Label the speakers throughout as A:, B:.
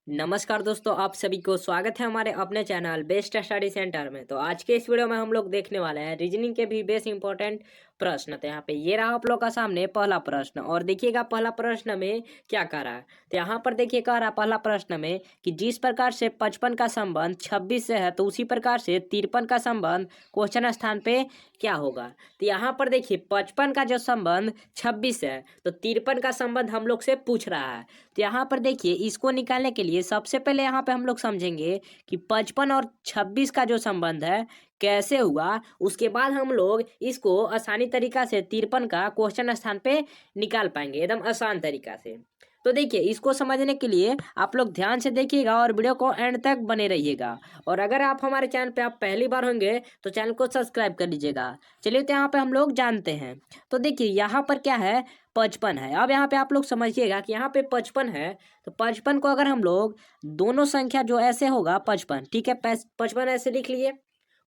A: नमस्कार दोस्तों, आप सभी को स्वागत है हमारे अपने चैनल बेस्ट स्टडी सेंटर में। तो आज के इस वीडियो में हम लोग देखने वाले हैं रीजनिंग के भी बेस्ट इंपॉर्टेंट प्रश्न। तो यहाँ पे ये रहा आप लोग का सामने पहला प्रश्न, और देखिएगा पहला प्रश्न में क्या कह रहा है। तो यहाँ पर देखिए कह रहा है पहला प्रश्न में कि जिस प्रकार से 55 का संबंध 26 से है, तो उसी प्रकार से 53 का संबंध क्वेश्चन स्थान पे क्या होगा। तो यहाँ पर देखिए 55 का जो संबंध 26 है, तो 53 का संबंध हम लोग से पूछ रहा है। तो यहाँ पर देखिए इसको निकालने के लिए सबसे पहले यहाँ पे हम लोग समझेंगे कि 55 और 26 का जो संबंध है कैसे हुआ। उसके बाद हम लोग इसको आसानी तरीका से 53 का क्वेश्चन स्थान पे निकाल पाएंगे एकदम आसान तरीका से। तो देखिए इसको समझने के लिए आप लोग ध्यान से देखिएगा और वीडियो को एंड तक बने रहिएगा। और अगर आप हमारे चैनल पे आप पहली बार होंगे तो चैनल को सब्सक्राइब कर लीजिएगा। चलिए तो यहाँ पे हम लोग जानते हैं। तो देखिए यहाँ पर क्या है, 55 है। अब यहाँ पे आप लोग समझिएगा कि यहाँ पे 55 है, तो 55 को अगर हम लोग दोनों संख्या जो ऐसे होगा 55, ठीक है, 55 ऐसे लिख लिए।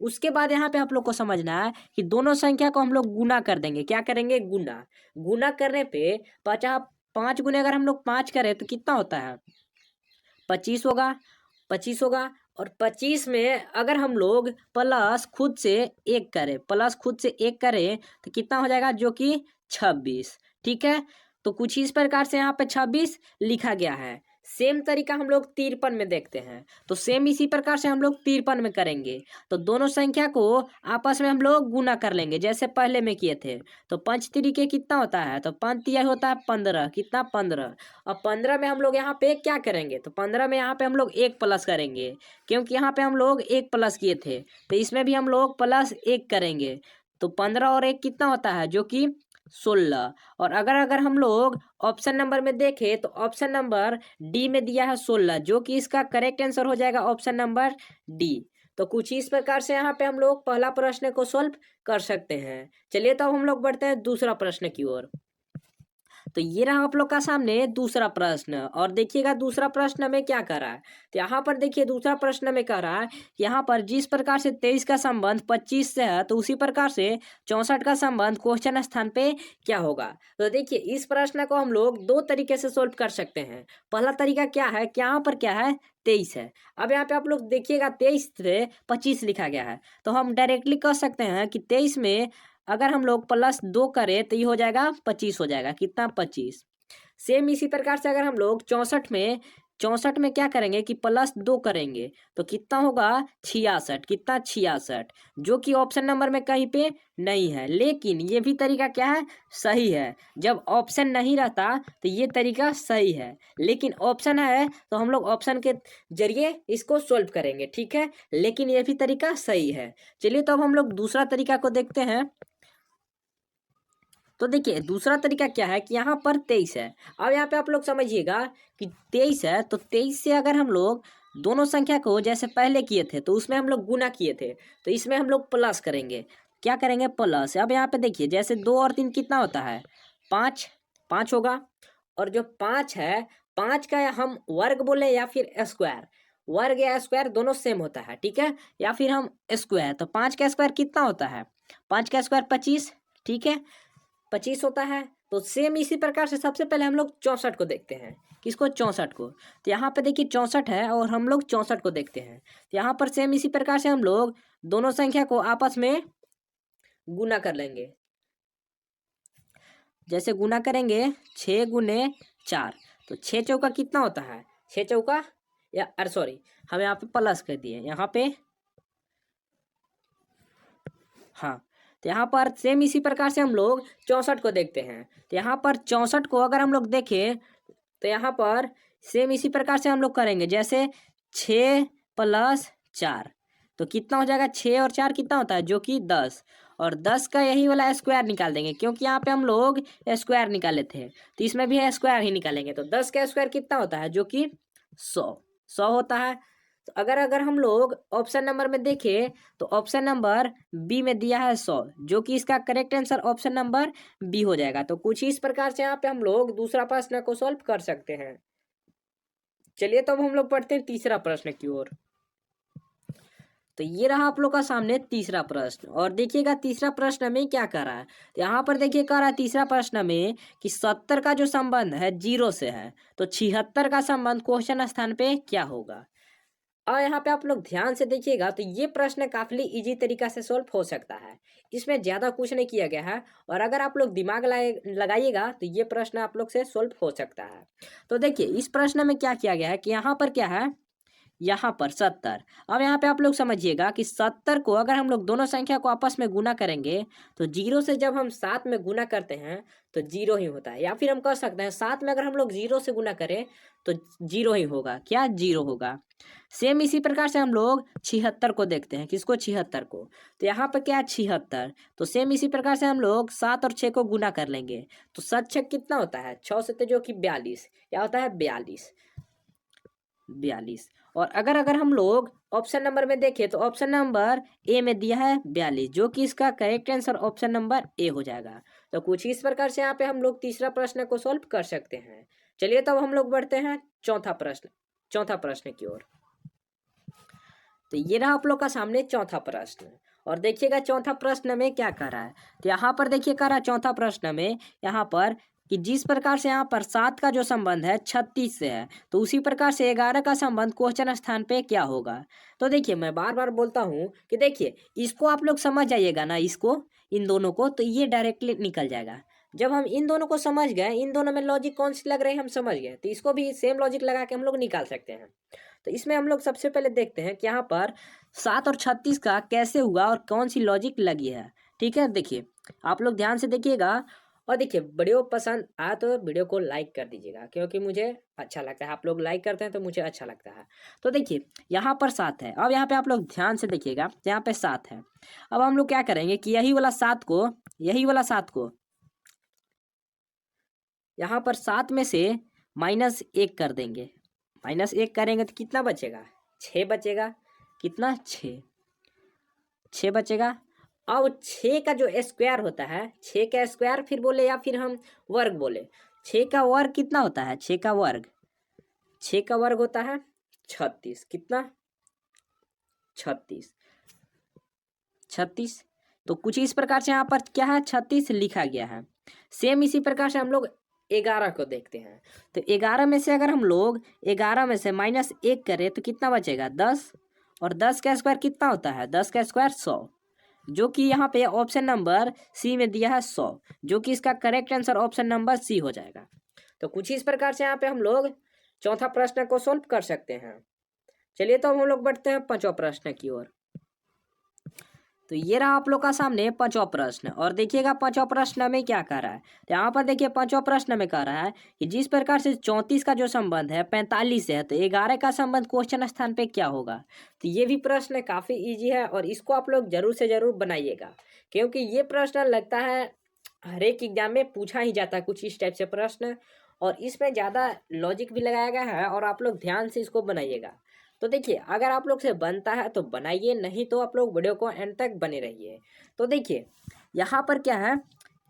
A: उसके बाद यहाँ पे आप लोग को समझना है कि दोनों संख्या को हम लोग गुना कर देंगे। क्या करेंगे? गुना। गुना करने पे 50, 5 गुने अगर हम लोग 5 करें तो कितना होता है? 25 होगा। 25 होगा। और 25 में अगर हम लोग प्लस खुद से एक करें, प्लस खुद से एक करें तो कितना हो जाएगा? जो कि 26। ठीक है, तो कुछ इस प्रकार से यहाँ पे 26 लिखा गया है। सेम तरीका हम लोग 53 में देखते हैं, तो सेम इसी प्रकार से हम लोग 53 में करेंगे। तो दोनों संख्या को आपस में हम लोग गुना कर लेंगे जैसे पहले में किए थे। तो 5 तरीके कितना होता है? तो 5 तिया होता है 15। कितना? 15। अब 15 में हम लोग यहाँ पे क्या करेंगे? तो 15 में यहाँ पे हम लोग एक प्लस करेंगे, क्योंकि यहाँ पे हम लोग एक प्लस किए थे, तो इसमें भी हम लोग प्लस एक करेंगे। तो 15 और एक कितना होता है? जो कि 16। और अगर अगर हम लोग ऑप्शन नंबर में देखें तो ऑप्शन नंबर डी में दिया है 16, जो कि इसका करेक्ट आंसर हो जाएगा ऑप्शन नंबर डी। तो कुछ इस प्रकार से यहाँ पे हम लोग पहला प्रश्न को सॉल्व कर सकते हैं। चलिए तो अब हम लोग बढ़ते हैं दूसरा प्रश्न की ओर। तो ये रहा आप लोग का सामने दूसरा प्रश्न, और देखिएगा दूसरा प्रश्न में क्या कर रहा है। तो यहाँ पर देखिए दूसरा प्रश्न में कह रहा है, यहाँ पर जिस प्रकार से 23 का संबंध 25 से है, तो उसी प्रकार से 64 का संबंध क्वेश्चन स्थान पे क्या होगा। तो देखिए इस प्रश्न को हम लोग दो तरीके से सोल्व कर सकते हैं। पहला तरीका क्या है कि यहाँ पर क्या है? 23 है। अब यहाँ पे आप लोग देखिएगा 23 से 25 लिखा गया है, तो हम डायरेक्टली कह सकते हैं कि 23 में अगर हम लोग +2 करें तो ये हो जाएगा 25 हो जाएगा। कितना? 25। सेम इसी प्रकार से अगर हम लोग 64 में क्या करेंगे कि +2 करेंगे तो कितना होगा? 66। कितना? 66, जो कि ऑप्शन नंबर में कहीं पे नहीं है। लेकिन ये भी तरीका क्या है? सही है। जब ऑप्शन नहीं रहता तो ये तरीका सही है, लेकिन ऑप्शन है तो हम लोग ऑप्शन के जरिए इसको सोल्व करेंगे। ठीक है, लेकिन ये भी तरीका सही है। चलिए तो अब हम लोग दूसरा तरीका को देखते हैं। तो देखिए दूसरा तरीका क्या है कि यहाँ पर 23 है। अब यहाँ पे आप लोग समझिएगा कि 23 है, तो 23 से अगर हम लोग दोनों संख्या को जैसे पहले किए थे तो उसमें हम लोग गुना किए थे, तो इसमें हम लोग प्लस करेंगे। क्या करेंगे? प्लस। अब यहाँ पे देखिए जैसे 2 और 3 कितना होता है? 5। 5 होगा। और जो 5 है, 5 का हम वर्ग बोले या फिर स्क्वायर, वर्ग या स्क्वायर दोनों सेम होता है। ठीक है, या फिर हम स्क्वायर, तो 5 का स्क्वायर कितना होता है? 5 का स्क्वायर 25। ठीक है, 25 होता है। तो सेम इसी प्रकार से सबसे पहले हम लोग 64 को देखते हैं। किसको? 64 को। तो यहाँ पे देखिए 64 है और हम लोग 64 को देखते हैं। तो यहाँ पर सेम इसी प्रकार से हम लोग दोनों संख्या को आपस में गुना कर लेंगे। जैसे गुना करेंगे 6 गुने 4, तो 6 चौका कितना होता है? 6 चौका, या अरे सॉरी, हम यहाँ पे प्लस कर दिए यहाँ पे। हाँ, तो यहाँ पर सेम इसी प्रकार से हम लोग 64 को देखते हैं। तो यहाँ पर 64 को अगर हम लोग देखें तो यहाँ पर सेम इसी प्रकार से हम लोग करेंगे। जैसे 6 + 4, तो कितना हो जाएगा? 6 और 4 कितना होता है? जो कि 10। और 10 का यही वाला स्क्वायर निकाल देंगे, क्योंकि यहाँ पे हम लोग स्क्वायर निकाले थे, तो इसमें भी स्क्वायर ही निकालेंगे। तो 10 का स्क्वायर कितना होता है? जो कि 100 होता है। तो अगर अगर हम लोग ऑप्शन नंबर में देखें तो ऑप्शन नंबर बी में दिया है 100, जो कि इसका correct answer option number B हो जाएगा। तो कुछ इस प्रकार से यहाँ पे हम लोग दूसरा प्रश्न को सॉल्व कर सकते हैं। चलिए तो अब हम लोग पढ़ते हैं तीसरा प्रश्न की ओर। तो ये रहा आप लोग का सामने तीसरा प्रश्न। और देखिएगा तीसरा प्रश्न में क्या कर रहा है, तो यहाँ पर देखिए कह रहा है तीसरा प्रश्न में कि 70 का जो संबंध है 0 से है, तो 76 का संबंध क्वेश्चन स्थान पे क्या होगा। और यहाँ पे आप लोग ध्यान से देखिएगा तो ये प्रश्न काफी इजी तरीका से सोल्व हो सकता है, इसमें ज्यादा कुछ नहीं किया गया है। और अगर आप लोग दिमाग लगाइएगा तो ये प्रश्न आप लोग से सोल्व हो सकता है। तो देखिए इस प्रश्न में क्या किया गया है कि यहाँ पर क्या है, यहाँ पर 70। अब यहाँ पे आप लोग समझिएगा कि 70 को अगर हम लोग दोनों संख्या को आपस में गुना करेंगे तो 0 से जब हम 7 में गुना करते हैं तो 0 ही होता है, या फिर हम कह सकते हैं 7 में अगर हम लोग 0 से गुना करें तो 0 ही होगा, क्या 0 होगा। सेम इसी प्रकार से हम लोग 76 को देखते हैं, किसको 76 को, तो यहाँ पर क्या है 76। तो सेम इसी प्रकार से हम लोग 7 और 6 को गुना कर लेंगे तो 7 6 कितना होता है 6 7 जो कि 42, क्या होता है 42। और अगर अगर हम लोग ऑप्शन नंबर में देखें तो ऑप्शन नंबर ए में दिया है 42, जो कि इसका correct answer option number A हो जाएगा। तो कुछ इस प्रकार से यहाँ पे हम लोग तीसरा प्रश्न को सॉल्व कर सकते हैं। चलिए तब हम लोग बढ़ते हैं चौथा प्रश्न की ओर। तो ये रहा आप लोग का सामने चौथा प्रश्न। और देखिएगा चौथा प्रश्न में क्या कर रहा है, तो यहाँ पर देखिए कर रहा है चौथा प्रश्न में यहाँ पर कि जिस प्रकार से यहाँ पर 7 का जो संबंध है 36 से है, तो उसी प्रकार से 11 का संबंध क्वेश्चन स्थान पे क्या होगा। तो देखिए मैं बार बार बोलता हूँ कि देखिए इसको आप लोग समझ जाइएगा ना, इसको इन दोनों को, तो ये डायरेक्टली निकल जाएगा। जब हम इन दोनों को समझ गए, इन दोनों में लॉजिक कौन सी लग रही है हम समझ गए, तो इसको भी सेम लॉजिक लगा के हम लोग निकाल सकते हैं। तो इसमें हम लोग सबसे पहले देखते हैं कि यहाँ पर 7 और 36 का कैसे हुआ और कौन सी लॉजिक लगी है। ठीक है, देखिए आप लोग ध्यान से देखिएगा। और देखिए वीडियो पसंद आया तो वीडियो को लाइक कर दीजिएगा, क्योंकि मुझे अच्छा लगता है, आप लोग लाइक करते हैं तो मुझे अच्छा लगता है। तो देखिए यहाँ पर 7 है, अब यहाँ पे आप लोग ध्यान से देखिएगा, यहाँ पे 7 है। अब हम लोग क्या करेंगे कि यही वाला 7 को यहाँ पर 7 में से -1 कर देंगे। -1 करेंगे तो कितना बचेगा 6 बचेगा, कितना 6 बचेगा। अब 6 का जो स्क्वायर होता है, 6 का स्क्वायर फिर बोले या फिर हम वर्ग बोले, 6 का वर्ग कितना होता है, 6 का वर्ग होता है 36, कितना 36। तो कुछ इस प्रकार से यहाँ पर क्या है 36 लिखा गया है। सेम इसी प्रकार से हम लोग 11 को देखते हैं। तो 11 में से अगर हम लोग 11 में से -1 करें तो कितना बचेगा 10, और 10 का स्क्वायर कितना होता है 10 का स्क्वायर 100, जो कि यहाँ पे ऑप्शन नंबर सी में दिया है 100, जो कि इसका correct answer option number C हो जाएगा। तो कुछ इस प्रकार से यहाँ पे हम लोग चौथा प्रश्न को सोल्व कर सकते हैं। चलिए तो हम लोग बढ़ते हैं पांचवा प्रश्न की ओर। तो ये रहा आप लोग का सामने पांचवा प्रश्न। और देखिएगा पांचवा प्रश्न में क्या कर रहा है, तो यहाँ पर देखिए पांचवा प्रश्न में कह रहा है कि जिस प्रकार से 34 का जो संबंध है 45 से है, तो 11 का संबंध क्वेश्चन स्थान पे क्या होगा। तो ये भी प्रश्न काफी इजी है और इसको आप लोग जरूर से जरूर बनाइएगा, क्योंकि ये प्रश्न लगता है हर एक एग्जाम में पूछा ही जाता है कुछ इस टाइप से प्रश्न, और इसमें ज़्यादा लॉजिक भी लगाया गया है, और आप लोग ध्यान से इसको बनाइएगा। तो देखिए अगर आप लोग से बनता है तो बनाइए, नहीं तो आप लोग वीडियो को एंड तक बने रहिए। तो देखिए यहाँ पर क्या है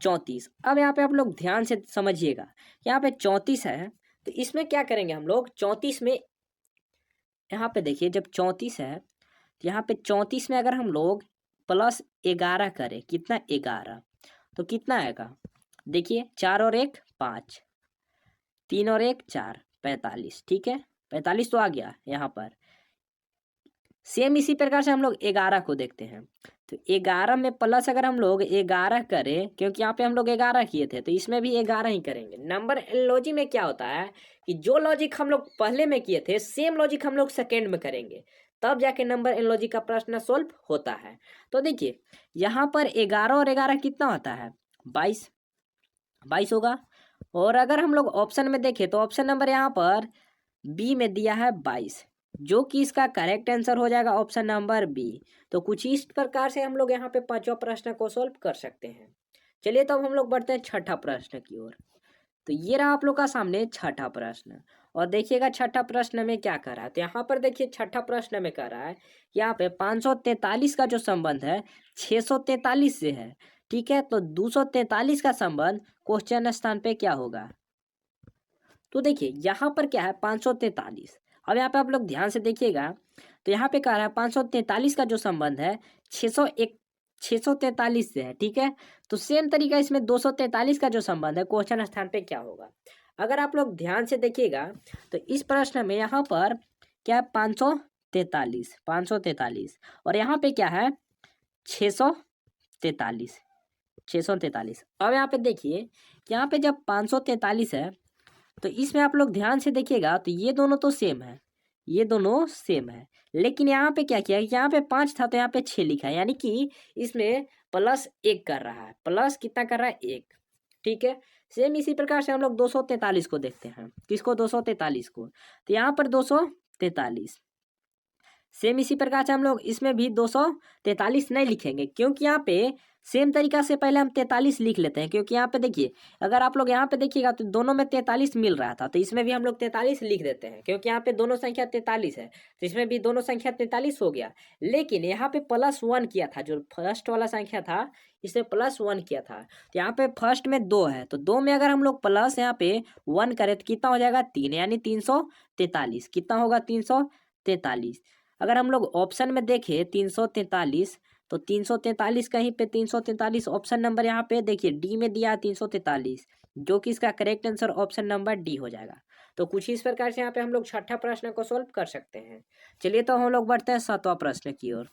A: 34। अब यहाँ पे आप लोग ध्यान से समझिएगा, यहाँ पे 34 है, तो इसमें क्या करेंगे हम लोग 34 में, यहाँ पे देखिए जब 34 है तो यहाँ पे 34 में अगर हम लोग +11 करें, कितना 11, तो कितना आएगा देखिए 4 और 1 5, 3 और 1 4, 45। ठीक है 45 तो आ गया यहाँ पर। सेम इसी प्रकार से हम लोग 11 को देखते हैं, तो 11 में प्लस अगर हम लोग 11 करें, क्योंकि यहाँ पे हम लोग 11 किए थे तो इसमें भी 11 ही करेंगे। नंबर एनालॉजी में क्या होता है कि जो लॉजिक हम लोग पहले में किए थे सेम लॉजिक हम लोग सेकेंड में करेंगे, तब जाके नंबर एनालॉजी का प्रश्न सॉल्व होता है। तो देखिए यहाँ पर 11 और 11 कितना होता है 22 होगा। और अगर हम लोग ऑप्शन में देखें तो ऑप्शन नंबर यहाँ पर बी में दिया है 22, जो कि इसका करेक्ट आंसर हो जाएगा ऑप्शन नंबर बी। तो कुछ इस प्रकार से हम लोग यहाँ पे पांचवा प्रश्न को सॉल्व कर सकते हैं। चलिए तो अब हम लोग बढ़ते हैं छठा प्रश्न की ओर। तो ये रहा आप लोग का सामने छठा प्रश्न। और देखिएगा छठा प्रश्न में क्या कर रहा है, तो यहाँ पर देखिए छठा प्रश्न में कर रहा है यहाँ पे 543 का जो संबंध है 643 से है। ठीक है, तो 243 का संबंध क्वेश्चन स्थान पे क्या होगा। तो देखिए यहाँ पर क्या है 543, अब यहाँ पे आप लोग ध्यान से देखिएगा, तो यहाँ पे कह रहा है 543 का जो संबंध है 643 से है, ठीक है। तो सेम तरीका इसमें 243 का जो संबंध है क्वेश्चन स्थान पे क्या होगा। अगर आप लोग ध्यान से देखिएगा तो इस प्रश्न में यहाँ पर क्या है 543 और यहाँ पे क्या है 643। अब यहाँ पे देखिए कि यहाँ पे जब 543 है तो इसमें आप लोग ध्यान से देखिएगा तो ये दोनों तो सेम है, ये दोनों सेम है, लेकिन यहाँ पे क्या किया, यहाँ पे 5 था तो यहाँ पे 6 लिखा है, यानी कि इसमें प्लस 1 कर रहा है, प्लस कितना कर रहा है 1, ठीक है। सेम इसी प्रकार से हम लोग 243 को देखते हैं, किसको 243 को, तो यहाँ पर 243 सेम इसी प्रकार से हम लोग इसमें भी 243 नहीं लिखेंगे, क्योंकि यहाँ पे सेम तरीका से पहले हम 43 लिख लेते हैं, क्योंकि यहाँ पे देखिए अगर आप लोग यहाँ पे देखिएगा तो दोनों में 43 मिल रहा था, तो इसमें भी हम लोग 43 लिख देते हैं, क्योंकि यहाँ पे दोनों संख्या 43 है, तो इसमें भी दोनों संख्या 43 हो गया। लेकिन यहाँ पे +1 किया था, जो फर्स्ट वाला संख्या था इसमें +1 किया था, तो यहाँ पे फर्स्ट में 2 है, तो 2 में अगर हम लोग प्लस यहाँ पे 1 करें तो कितना हो जाएगा 3, यानी 343। कितना होगा 343। अगर हम लोग ऑप्शन में देखें 343, तो 343 कहीं पे 343 ऑप्शन नंबर यहाँ पे देखिए डी में दिया 343, जो कि इसका correct answer option number D हो जाएगा। तो कुछ इस प्रकार से यहाँ पे हम लोग छठा प्रश्न को सॉल्व कर सकते हैं। चलिए तो हम लोग बढ़ते हैं 7वां प्रश्न की ओर।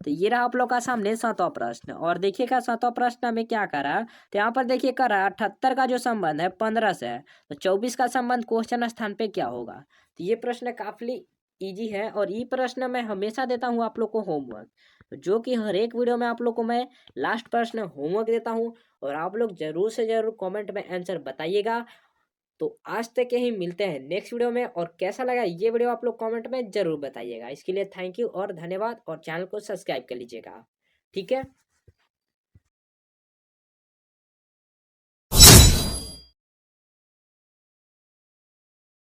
A: तो ये रहा आप लोग का सामने 7वां प्रश्न, और देखिएगा 7वां प्रश्न में क्या करा, तो यहाँ पर देखिए करा 78 का जो संबंध है 15 से है, तो 24 का संबंध क्वेश्चन स्थान पे क्या होगा। तो ये प्रश्न काफी इजी है, और ये प्रश्न मैं हमेशा देता हूँ आप लोग को होमवर्क, जो कि हर एक वीडियो में आप लोग को मैं लास्ट प्रश्न होमवर्क देता हूँ, और आप लोग जरूर से जरूर कमेंट में आंसर बताइएगा। तो आज तक यही मिलते हैं नेक्स्ट वीडियो में, और कैसा लगा ये वीडियो आप लोग कमेंट में जरूर बताइएगा। इसके लिए थैंक यू और धन्यवाद, और चैनल को सब्सक्राइब कर लीजिएगा, ठीक है।